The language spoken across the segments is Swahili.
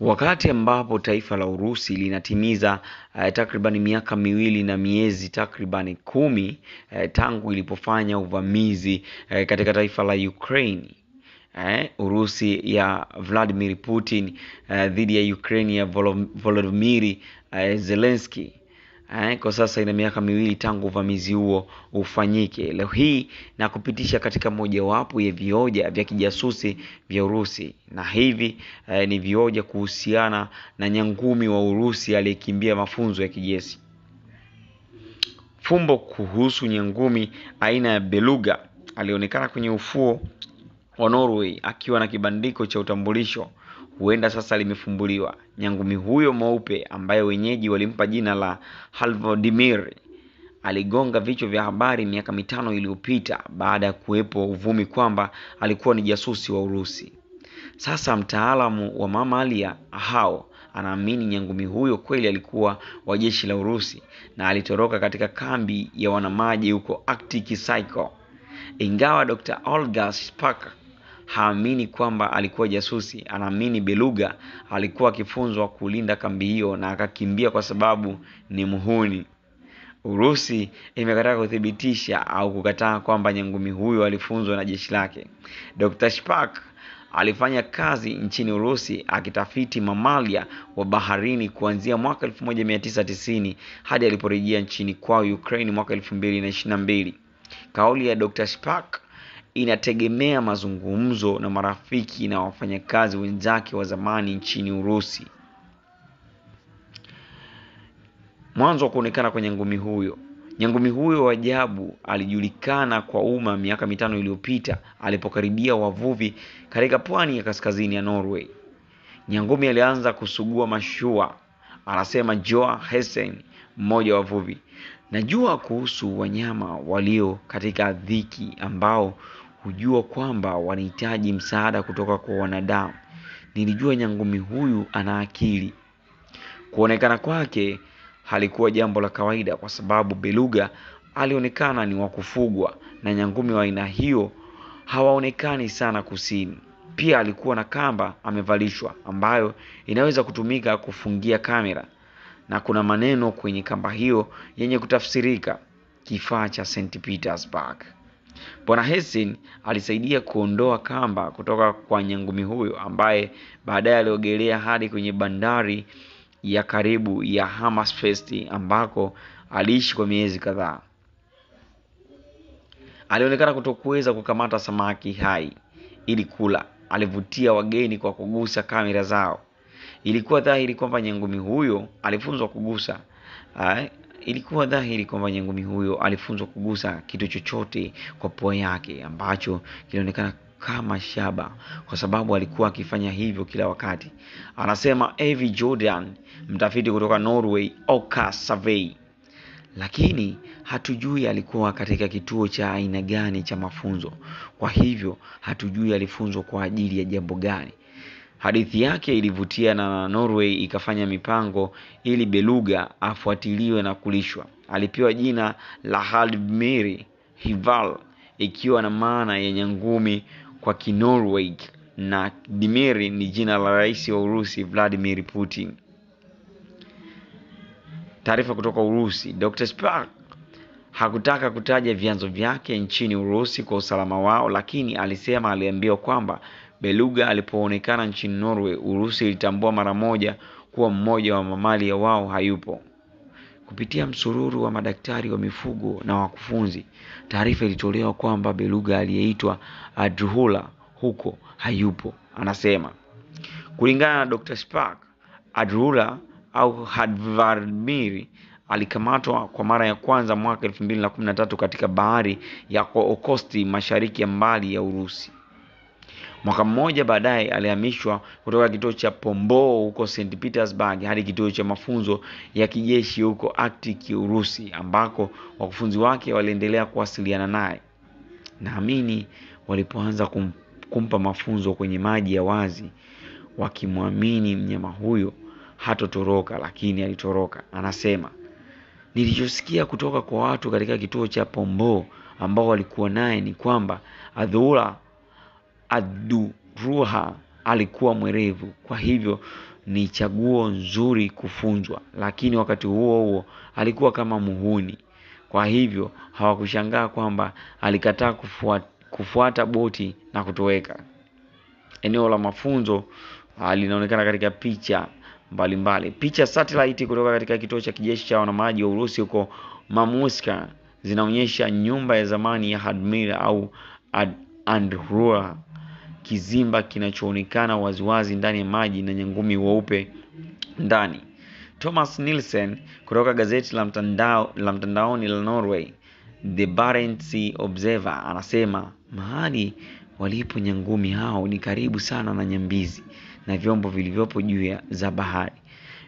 Wakati ambapo taifa la Urusi linatimiza takriban miaka miwili na miezi takriban 10 tangu ilipofanya uvamizi katika taifa la Ukraine. Urusi ya Vladimir Putin dhidi ya Ukraine ya Volodymyr Zelensky. Kwa sasa ina miaka miwili tangu uvamizi huo ufanyike. Leo hii na kupitisha katika mojawapo ya vioja vya kijasusi vya Urusi, na hivi ni vioja kuhusiana na nyangumi wa Urusi aliyekimbia mafunzo ya kijeshi. Fumbo kuhusu nyangumi aina ya beluga alionekana kwenye ufuo wa Norway akiwa na kibandiko cha utambulisho huenda sasa limefumbuliwa. Nyangumi huyo mweupe ambaye wenyeji walimpa jina la Volodymyr aligonga vichwa vya habari miaka 5 iliyopita baada ya kuwepo uvumi kwamba alikuwa ni jasusi wa Urusi. Sasa mtaalamu wa mamalia hao anaamini nyangumi huyo kweli alikuwa wa jeshi la Urusi na alitoroka katika kambi ya wanamaji huko Arctic Circle. Ingawa Dr. Olga Shpak haamini kwamba alikuwa jasusi, anaamini beluga alikuwa akifunzwa kulinda kambi hiyo na akakimbia kwa sababu ni muhuni. Urusi imekataa kuthibitisha au kukataa kwamba nyangumi huyo alifunzwa na jeshi lake. Dr. Shpak alifanya kazi nchini Urusi akitafiti mamalia wa baharini kuanzia mwaka 1990 hadi aliporejea nchini kwao Ukraine mwaka 2022. Kauli ya Dr. Shpak inategemea mazungumzo na marafiki na wafanyakazi wenzake wa zamani nchini Urusi. Mwanzo wa kuonekana kwa nyangumi huyo. Nyangumi huyo wa ajabu alijulikana kwa umma miaka 5 iliyopita alipokaribia wavuvi katika pwani ya kaskazini ya Norway. Nyangumi alianza kusugua mashua, anasema Joa Hessen, mmoja wa wavuvi. Najua kuhusu wanyama walio katika dhiki ambao hujua kwamba wanahitaji msaada kutoka kwa wanadamu. Nilijua nyangumi huyu ana akili. Kuonekana kwake halikuwa jambo la kawaida kwa sababu beluga alionekana ni wa kufugwa na nyangumi wa aina hiyo hawaonekani sana kusini. Pia alikuwa na kamba amevalishwa ambayo inaweza kutumika kufungia kamera, na kuna maneno kwenye kamba hiyo yenye kutafsirika kifaa cha St. Petersburg. Bwana Hessen alisaidia kuondoa kamba kutoka kwa nyangumi huyo ambaye baadaye aliogelea hadi kwenye bandari ya karibu ya Hammerfest ambako aliishi kwa miezi kadhaa. Alionekana kutokuweza kukamata samaki hai ili kula. Alivutia wageni kwa kugusa kamera zao. Ilikuwa dhahiri kwamba nyangumi huyo alifunzwa kugusa kitu chochote kwa pua yake ambacho kilionekana kama shaba kwa sababu alikuwa akifanya hivyo kila wakati. Anasema Evy Jordan, mtafiti kutoka Norway Oka Survey. Lakini hatujui alikuwa katika kituo cha aina gani cha mafunzo. Kwa hivyo hatujui alifunzwa kwa ajili ya jambo gani. Hadithi yake ilivutia na Norway ikafanya mipango ili beluga afuatiliwe na kulishwa. Alipewa jina la Haldmir Hival ikiwa na maana ya nyangumi kwa Kinorway, na Dimir ni jina la rais wa Urusi Vladimir Putin. Taarifa kutoka Urusi. Dr. Spark hakutaka kutaja vyanzo vyake nchini Urusi kwa usalama wao, lakini alisema aliambiwa kwamba beluga alipoonekana nchini Norway, Urusi ilitambua mara moja kuwa mmoja wa mamalia wao hayupo. Kupitia msururu wa madaktari wa mifugo na wakufunzi, taarifa ilitolewa kwamba beluga aliyeitwa Adruhla huko hayupo. Anasema kulingana na Dr. Spark, Adruhla au Hadvarmir alikamatwa kwa mara ya kwanza mwaka 2013 katika bahari ya Okosti mashariki ya mbali ya Urusi. Mwaka mmoja baadaye alihamishwa kutoka kituo cha Pombo huko St. Petersburg hadi kituo cha mafunzo ya kijeshi huko Arctic Urusi ambako wakufunzi wake waliendelea kuwasiliana naye. Naamini walipoanza kumpa mafunzo kwenye maji ya wazi wakimwamini mnyama huyo hatotoroka, lakini alitoroka. Anasema nilichosikia kutoka kwa watu katika kituo cha Pombo ambao walikuwa naye ni kwamba Adruha alikuwa mwerevu, kwa hivyo ni chaguo nzuri kufunzwa, lakini wakati huo huo alikuwa kama muhuni. Kwa hivyo hawakushangaa kwamba alikataa kufuata boti na kutoweka. Eneo la mafunzo linaonekana katika picha mbalimbali. Picha satellite kutoka katika kituo cha kijeshi cha wanamaji wa Urusi huko Mamuska zinaonyesha nyumba ya zamani ya Admiral au Andrua, kizimba kinachoonekana waziwazi ndani ya maji na nyangumi weupe ndani. Thomas Nielsen kutoka gazeti la mtandaoni la Norway The Barents Sea Observer anasema mahali walipo nyangumi hao ni karibu sana na nyambizi na vyombo vilivyopo juu za bahari.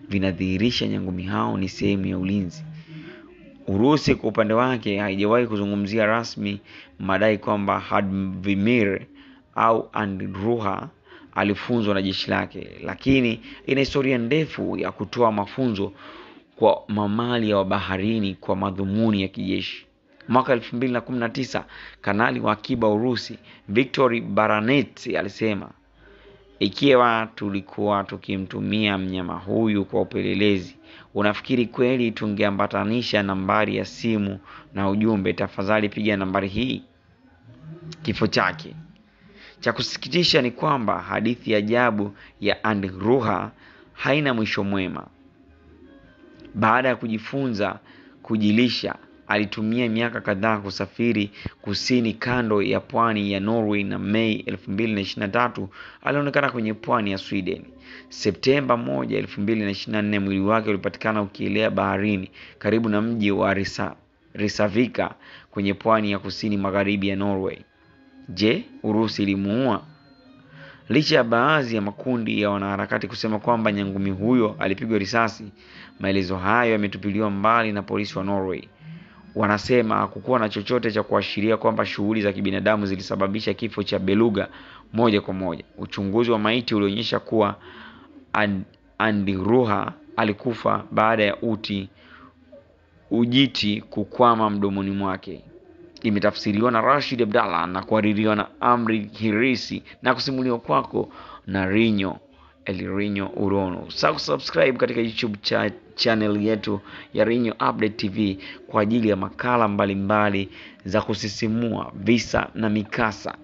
Vinadhihirisha nyangumi hao ni sehemu ya ulinzi. Urusi kwa upande wake haijawahi kuzungumzia rasmi madai kwamba Hadvimir au Andruha alifunzwa na jeshi lake, lakini ina historia ndefu ya kutoa mafunzo kwa mamalia wa baharini kwa madhumuni ya kijeshi. Mwaka 2019 kanali wa akiba Urusi Viktor Baranets alisema, ikiwa tulikuwa tukimtumia mnyama huyu kwa upelelezi, unafikiri kweli tungeambatanisha nambari ya simu na ujumbe, tafadhali piga nambari hii? Kifo chake. Cha kusikitisha ni kwamba hadithi ya ajabu ya Andruha haina mwisho mwema. Baada ya kujifunza kujilisha, alitumia miaka kadhaa kusafiri kusini kando ya pwani ya Norway, na Mei 2023 alionekana kwenye pwani ya Sweden. Septemba 1, 2024 mwili wake ulipatikana ukielea baharini karibu na mji wa Risavika kwenye pwani ya kusini magharibi ya Norway. Je, Urusi ilimuua? Licha ya baadhi ya makundi ya wanaharakati kusema kwamba nyangumi huyo alipigwa risasi, maelezo hayo yametupiliwa mbali na polisi wa Norway. Wanasema hakukuwa na chochote cha kuashiria kwamba shughuli za kibinadamu zilisababisha kifo cha beluga moja kwa moja. Uchunguzi wa maiti ulionyesha kuwa Andruha alikufa baada ya ujiti kukwama mdomoni mwake. Imetafsiriwa na Rashid Abdallah na kuhaririwa na Amri Hirisi na kusimuliwa kwako na Rinyo Urono. Subscribe katika YouTube channel yetu ya Rinyo Update TV kwa ajili ya makala mbalimbali za kusisimua, visa na mikasa.